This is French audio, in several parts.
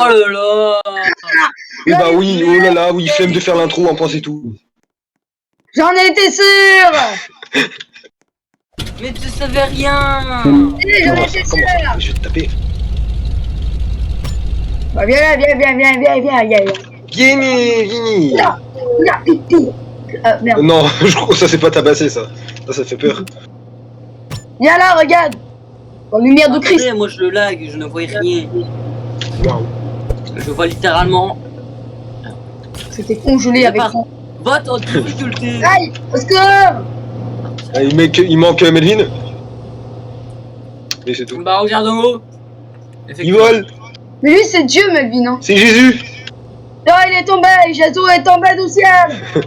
Oh là là. Eh bah oui, oh là là, oui, flemme de faire l'intro, en pense et tout. J'en étais sûr. Mais tu savais rien. J'en étais sûr. Je vais te taper. Bah, viens, viens. Vieni. Merde. Non, je crois que ça c'est pas tabassé ça. Ça fait peur. Viens là, regarde. En lumière de Christ. Après, moi je le lag, je ne vois rien. Waouh. Je vois littéralement. C'était congelé avec moi. Vote en difficulté. Aïe, parce que... Ah, il manque Melvin. Et c'est tout. Bah regarde en haut. Il vole. Mais lui, c'est Dieu, Melvin. Hein. C'est Jésus. Non, il est tombé. Jésus est tombé du ciel.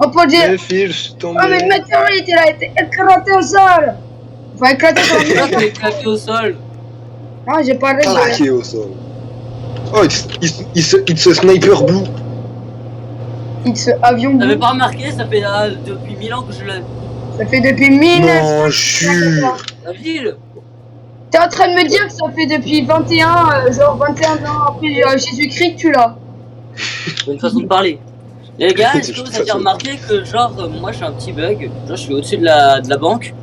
On peut dire... Le fils tombé. Oh, mais le météorite, il a été éclaté au sol. Enfin, éclaté sur le Toi t'es claqué au sol. Non, j'ai parlé de... Claqué au sol. Oh, it's a sniper blue. X avion T'avais bleu. pas remarqué, ça fait depuis 1000 ans que je l'ai. Ça fait depuis 1000. Non, jure. La ville. T'es en train de me dire que ça fait depuis 21, genre 21 ans après Jésus-Christ que tu l'as. C'est une façon de parler. Et les gars, est-ce que C'est vous une avez façon de remarqué que genre moi j'ai un petit bug. Genre je suis au-dessus de la banque.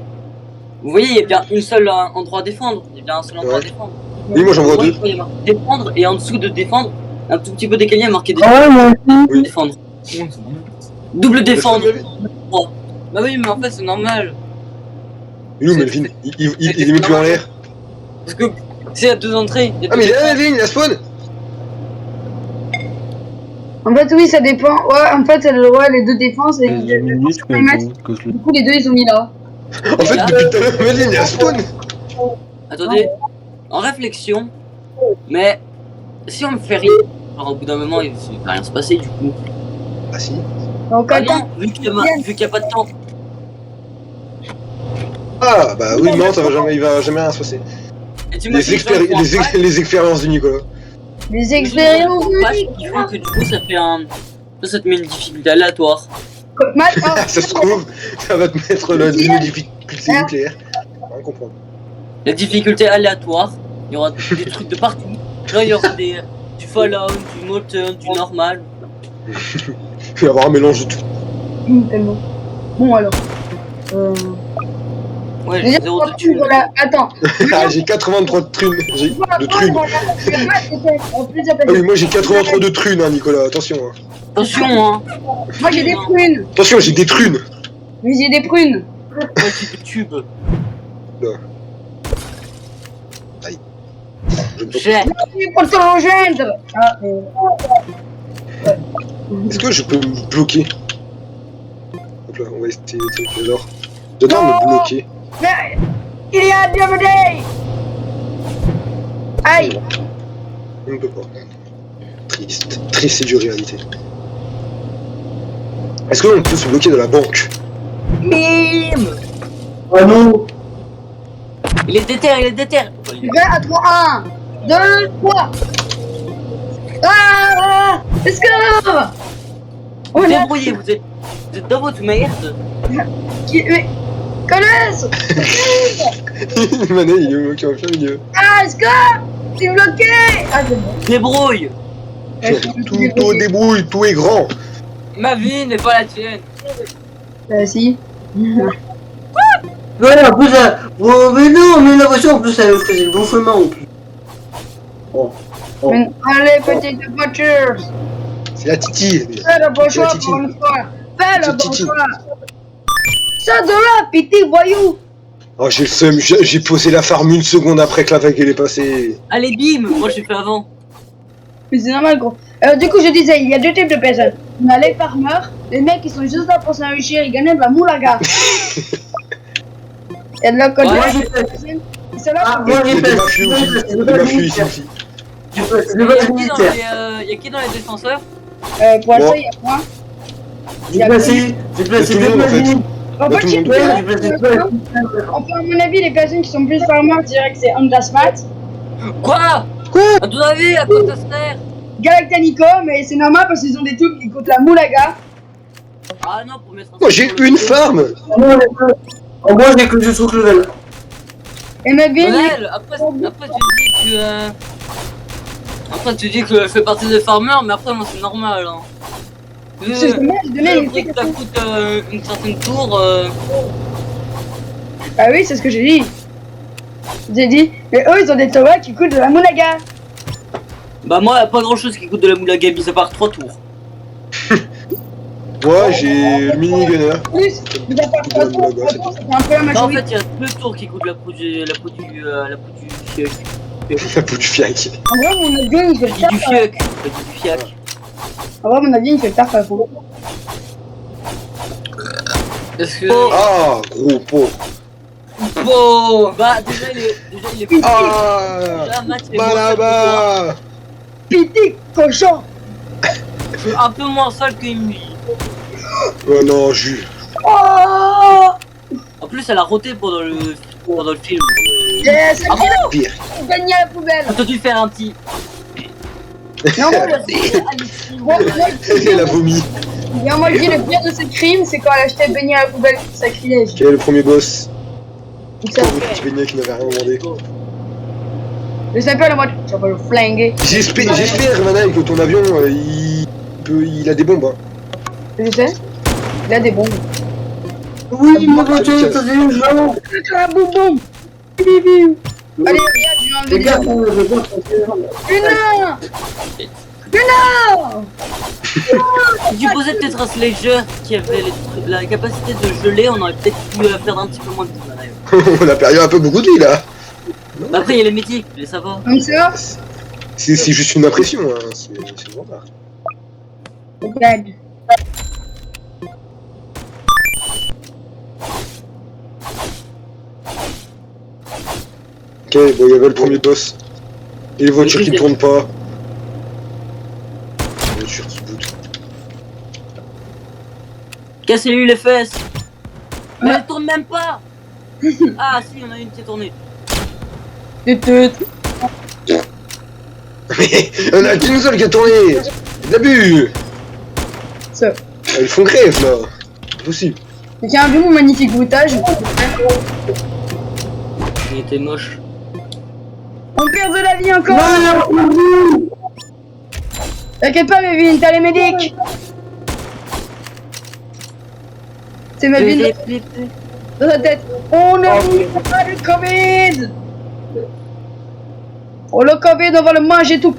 Vous voyez, il y a bien une seule endroit à défendre. Il y a bien un seul endroit à Ouais. défendre. Oui, moi j'en vois deux. Il y a marqué défendre et en dessous de défendre, un tout petit peu décalé, il y a marqué Oui. défendre. Double défendre. Melvin. Bah oui, mais en fait c'est normal. Il est où Melvin? Il est mis plus en l'air. Parce que c'est à deux entrées. Il y a Ah mais deux il est là Melvin, il a spawn. En fait, oui, ça dépend. Ouais, en fait, ouais, les deux défenses, et Les minutes que je du coup, les deux, ils ont mis là. En fait, depuis tout à l'heure, Melvin, il a spawn. Attendez, en réflexion, mais si on me fait rien, alors au bout d'un moment il va rien se passer du coup. Ah si. Donc, Ah attends. non, vu qu'il y a pas de temps. Ah bah oui, non, il va jamais rien se passer. Et tu m'as dit, Les expériences du Nicolas. Les expériences. qui font que du coup ça fait un. Ça te met une difficulté aléatoire. Ça se trouve, ça va te mettre une difficulté nucléaire. On comprend. La difficulté aléatoire, il y aura des trucs de partout. Là il y aura du Fallout, du moteur, du normal. Il va y avoir un mélange de tout. Tellement. Bon, alors. Ouais, Déjà, j'ai zéro de thunes. voilà, attends. Ah, j'ai 83 de thunes. De thunes. En plus, Ah oui, moi j'ai 83 de thunes, hein, Nicolas, attention. Hein. Attention hein. Moi, j'ai des prunes. Attention, j'ai des thunes. Mais j'ai des prunes. Ouais, c'est des tubes. Je ne peux J'ai. Pour te rejoindre. Ah, pas. Est-ce que je peux me bloquer? Hop là, on va essayer. J'adore me bloquer. mais il y a un day. Aïe. On ne peut pas. Triste. Triste, c'est du réalité. Est-ce qu'on peut se bloquer de la banque? Bim. Ah non. Il est déter, il est déter. Je vais à 3, 1, 2, 3. Ah, let's go. On est Débrouillez, vous êtes dans votre merde. mais connaisse. Mané, il est bloqué en plein milieu. Ah, let's go. T'es bloqué. Ah, c'est bon. Débrouille. Tout au débrouille, tout est grand. Ma vie n'est pas la tienne. Si. Ouais, en plus, mais non, mais la voiture, en plus, elle faisait le bon chemin, en plus. Oh. Allez, petite voiture. C'est la Titi. Fais le bon choix Titi. pour une fois. Fais le C'est bon Titi. choix. Ça de là, petit voyou. Oh, j'ai le seum, j'ai posé la farm une seconde après que la vague elle est passée. Allez, bim. Moi, j'ai fait avant. Mais c'est normal, gros. Alors, du coup, je disais, il y a deux types de personnes. On a les farmers, les mecs qui sont juste là pour s'enrichir, ils gagnent de la moulaga. Et de l'autre côté, Ouais, c'est là Ah, pour moi, Il y a j'ai des fait. mafieux aussi. Il y a des mafieux ici aussi. Je Il y a qui dans les défenseurs? pour Bon. ça, il y a moi. J'ai placé Il y a tout le deux monde, en fait. machines. En Tout fait, le monde. Ouais, j'ai placé deux. enfin, à mon avis, les personnes qui sont plus farmers, je dirais que c'est Andasmat, Quoi? À ton avis, à quoi ça sert? Galactanico, mais c'est normal parce qu'ils ont des trucs qui coûtent la moulaga. Ah non, pour mettre un Moi j'ai sur le une dos. farm. En moi, j'ai que je trouve level. Et Melvin, Lionel, après j'ai dit que Après, tu dis que je fais partie des farmers, mais après, moi, c'est normal. Hein. C'est dommage, je donnais Le les prix que ça coûte une certaine tour. Ah oui, c'est ce que j'ai dit. J'ai dit, mais eux, ils ont des tomates qui coûtent de la moulaga. Bah, moi, y a pas grand chose qui coûte de la moulaga, mis à part 3 tours. Moi, j'ai le mini-gunner. Plus, mais à part trois tours, c'est un peu la Bah, en majorité. fait, il y a 2 tours qui coûtent la peau du fiac. La peau du fiac. En vrai, mon avion, il fait le Du taf. fiac. Du fiac. En vrai, mon avion, il fait le taf à fond. Est-ce que. Ah, gros pot. Bon, bah, déjà, il est. Ah, Déjà, Matt, il est moins sale que toi. Malaba. Piti, cochon. Je suis un peu moins sale que Emily. Oh non, Jules. Oh. En plus, elle a roté pendant le film. Yes, Ah bon? Pire. gagné à la poubelle. T'as dû faire un petit. Non, moi, moi, Elle a vomi. bien, moi, je dis le pire de ce crime, c'est quand elle achetait beignet à la poubelle. Sacrilège. Quel est le premier boss? Ça, Pauvre petit beignet qui n'avait rien demandé. je sais pas, moi, je vais le flinguer. J'espère, Manaï, que ton avion, il a des bombes. Hein. Je sais. Il a des bombes. Oui, ma voiture, ça c'est urgent. Ah, boum boum. Allez, regarde, je vais enlever Les des gars, bombes. on veut pas Putain. Putain. Si tu posais peut-être un sledger qui avait la capacité de geler, on aurait peut-être pu faire un petit peu moins de temps. On a perdu un peu beaucoup de vie là. Bah après, il y a les métiers, mais ça va. Comme ça. C'est juste une impression. Hein. C'est bon, là. Regarde. Ok, bon, il y avait le premier boss. Et les voitures qui ne tournent pas. Les voitures qui boutent. Cassez-lui les fesses. Mais elle tourne même pas. Ah si, on a une qui est tournée. Tut. Mais on a qu'une seule qui a tourné. D'abus. Ça. Ils font grève là. C'est possible. Quelqu'un a vu mon magnifique broutage? Il était moche. On perd de la vie encore. Non, T'inquiète pas, Mévin, t'as les médics. C'est Mévin dans sa tête. On ne mourra pas du Covid. Oh, le Covid, on va le manger tout.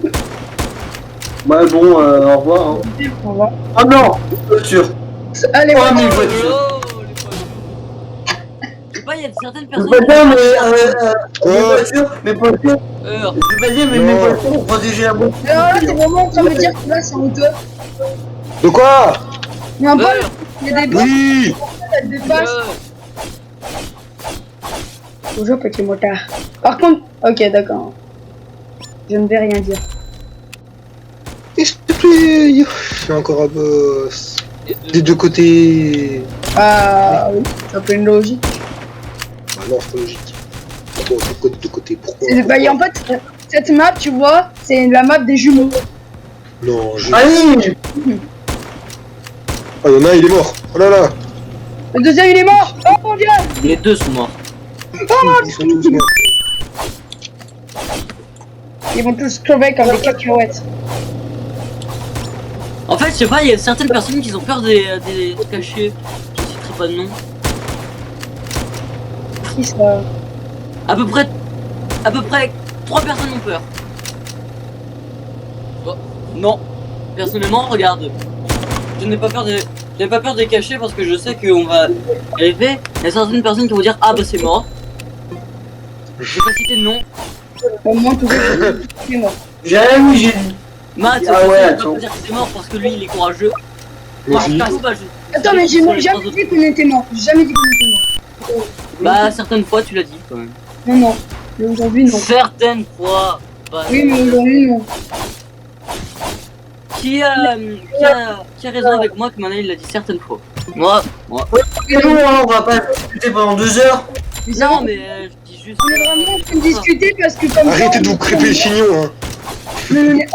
Ouais, bon, au revoir. Hein. Au revoir. Ah non, voiture. Allez, Oh, ouais. mais voiture. Je sais pas, il y a certaines Je personnes. veux pas dire, mais mes Oh. voitures, mes voitures. Heure. Je veux pas dire, mais mes Non. voitures ont protégé la boîte. Alors là, t'es vraiment en train de me dire que là, c'est honteux. De quoi? Mais en bas, Heure. il y a des boîtes Oui. qui dépassent. Heure. Bonjour, petit motard. Par contre, ok, d'accord. Je ne vais rien dire. S'il te plaît. Il y a encore un boss. Des deux côtés. Ah oui, ça fait une logique. Ah non, c'est pas logique. Bon, de côté, pourquoi? Bah, en fait, cette map, tu vois, c'est la map des jumeaux. Non, je... Allez. Ah, il y en a un, il est mort. Oh là là. Le deuxième, il est mort. Oh mon dieu. Les deux sont morts. Ils sont tous morts. Ils vont tous crever comme des cacahuètes. En fait, je sais pas, il y a certaines personnes qui ont peur des cachets. Je citerai pas de nom. Qui ça? À peu près 3 personnes ont peur. Oh, non. Personnellement, regarde. Je n'ai pas peur des cachets parce que je sais qu'on va arriver. Il y a certaines personnes qui vont dire ah bah c'est mort. Je vais pas citer de nom. Au moins, tout c'est mort. J'aime, j'ai dit. Matt, Ah je ouais, vais attends. pas dire que c'est mort parce que lui il est courageux. Moi Moi, aussi. perso, bah, je- Attends, mais j'ai sur les jamais trois autres- dit qu'on était mort. J'ai jamais dit qu'on était mort. Bah certaines fois tu l'as dit quand même. Non, non. Mais aujourd'hui, non. Certaines fois. Bah, Oui, mais aujourd'hui, non. qui a raison avec moi que maintenant il l'a dit certaines fois. Moi. Et non, on va pas discuter pendant 2 heures. Mais ça, Non mais je dis juste. on est vraiment en train de discuter parce que comme Arrêtez ça, de vous crêper le chignon, hein.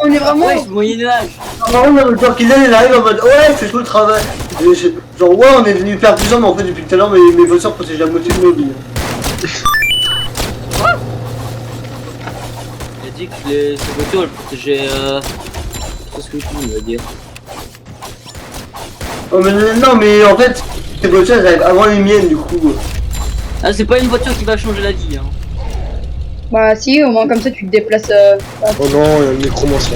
on est vraiment... Ouais, c'est Moyen-Âge. Par contre, le Torquil il arrive en mode ouais, je fais tout le travail. Et genre, ouais, on est venu faire plus mais en fait, depuis tout à l'heure, mes voitures protègent la moitié de nos vies. dit que ces voitures elles protégeaient. C'est ce que je veux dire. Oh, mais non, mais en fait, ces voitures elles arrivent avant les miennes, du coup. Ah, c'est pas une voiture qui va changer la vie. Hein. Bah si, au moins comme ça tu te déplaces. Oh non, il y a le nécromancer.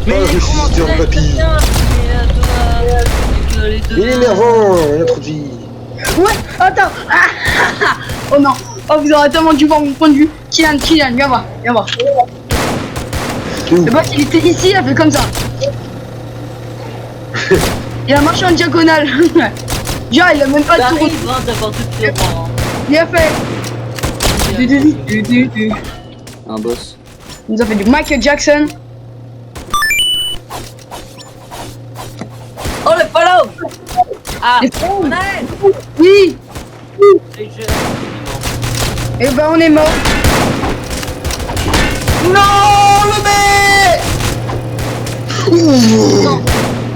Mais je suis comment en papy. Il est énervant, il a trop de vie. Ouais, attends. Oh non. Oh, vous aurez tellement dû voir mon point de vue. Kylian, viens voir, viens voir. Le boss il était ici, il a fait comme ça. Il a marché en diagonale. Genre il a même pas de tour. T'arrives hein, d'avoir toutes les droits. Hein. Il a fait. Un boss. Il nous a fait du Michael Jackson. Oh le follow. Ah Et bon. on est. Oui. Et Et ben on est mort. Non, le mec. non,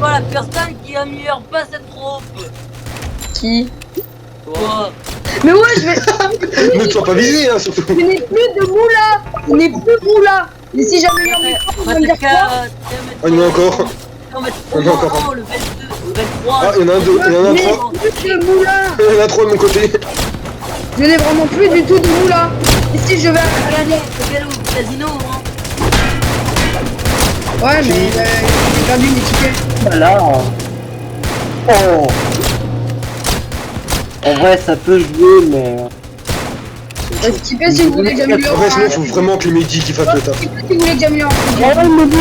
pas la personne qui a mis en place cette troupe. Qui? Toi. Mais ouais, je vais. Ne te sois pas visé, hein, surtout. Je n'ai plus de moula. Je n'ai plus de moula. Et si jamais il y en a un, on va me dire quoi? Ah, il y en a encore. On Il y en a encore un. le 22, le 23. Ah, il y en a un, deux, il y en a un, Je trois. n'ai plus de moula. Il y en a trois de mon côté. Je n'ai vraiment plus du tout de moula. Et si je vais à Regardez, regardez au casino. Hein. Ouais, mais j'ai perdu mes tickets. Voilà. Oh. En vrai, ça peut jouer, mais. Bah, si si vous voulez que j'améliore. En vrai, sinon, il faut vraiment que les médics qui fassent le taf. Si vous voulez que j'améliore. Oh, mais bon.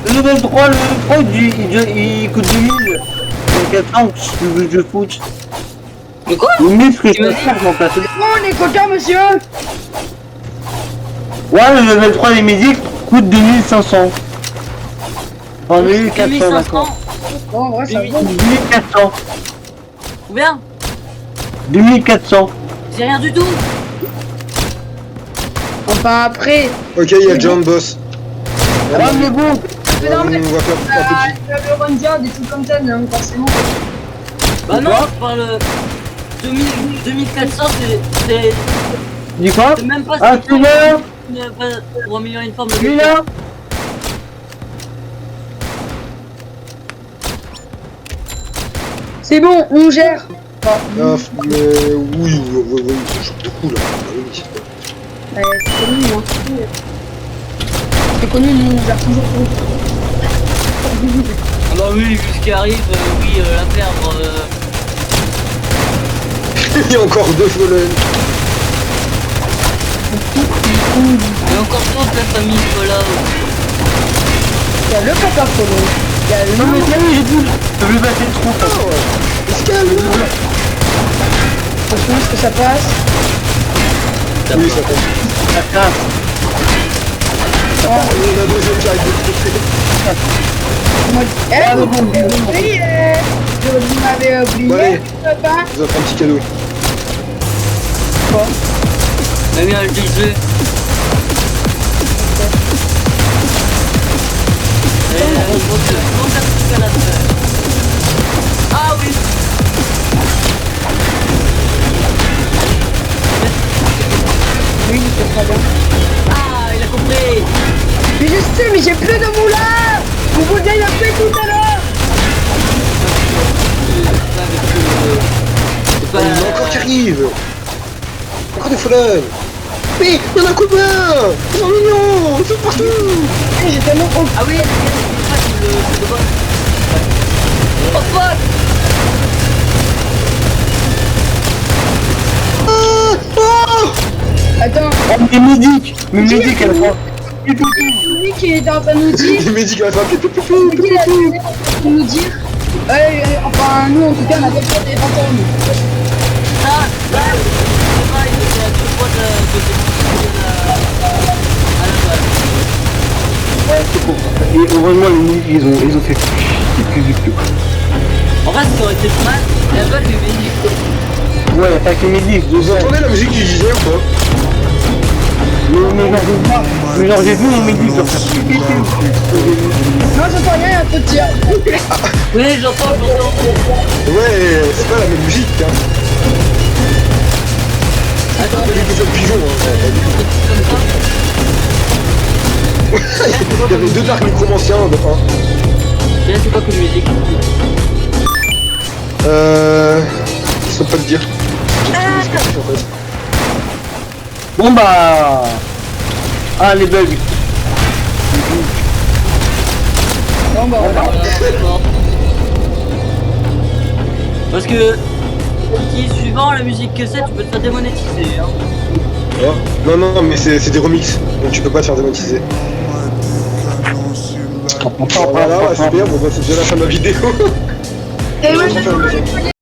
Le level 3, il coûte 2000. Donc attends, que je foute. Mais quoi? 2000, ce que je Tu peux me dis faire, je m'en place. Bon, les quotas, monsieur. Ouais, le level 3 des musiques coûte 2500. Enfin, 2400, 2500. d'accord. Bon, en vrai, ça va. 2400. Combien? 2400. C'est rien du tout. Enfin, après. Ok, il y a John Boss. Ah, mais bon. C'est On normal. va faire un petit. Le ranger, des trucs comme ça, non, forcément. Bah non, je parle 2400, c'est Dis quoi? c'est même pas Ah, tu veux? pour améliorer une forme de Celui-là? C'est bon, on gère. Ah, mais oui, ça choque de coup là. Ah oui. C'est connu, hein. C'est connu, nous, on gère toujours tout. Ah bah oui, vu ce qui arrive, oui, la perdre. Il y a encore deux volets. Et encore toute la famille voilà. Il y a le papa Polo. Il y a le Non, mais ça y est, j'ai tout. Je vais passer le trou. Franchement, est-ce que ça passe? Oui, ça passe. Ça casse. On a deuxième qui arrive de côté. Moi, vous m'avez oublié. Vous m'avez oublié, Allez. papa. Je vous offre un petit cadeau. Même bien le jeu. Ah oui. Oui, c'est très bien. Ah, il a compris. Mais je sais, mais j'ai plus de moula. Vous vous l'avez fait tout à l'heure. C'est Ah, il y en a encore qui arrivent. Encore des folles. Oui, il y en a combien? Ils sont mignons, ils sont partout. J'ai tellement honte. Ah oui, le boss. Oh fuck. Attends, Oh, mais Médic. Mais Médic, elle prend. lui qui est en train de nous dire. Les médics à la fin. C'est qui la pour nous dire. Enfin, nous en tout cas, on a pas peur des fantômes. Ah, là, il était à deux fois de à la balle. Ouais, c'est bon. Et heureusement, les Médic, ils ont fait plus vite que. En vrai, ce qui aurait été pas mal, la balle lui met. Ouais, avec les Médic, Vous entendez la musique du DJ ou pas? mais genre, j'ai vu les Médic leur faire. Non, j'entends rien, il y a un peu de tir. Oui, j'entends. Ouais, c'est pas la même musique, hein. Attends, C'est des pigeons, hein. comme ça. Il y avait 2 dark nécromanciens de 1. Tiens, c'est quoi comme musique? Je sais pas te dire. J'ai plus de musique en fait. Bon bah... Ah, les bugs. Bon bah voilà. Parce que, Kiki, suivant la musique que c'est, tu peux te faire démonétiser. Hein. Oh. Non, non, mais c'est des remixes, donc tu peux pas te faire démonétiser. Voilà, c'est bien, bon bah c'est déjà la fin de la vidéo. Et moi, Je vais faire une maison.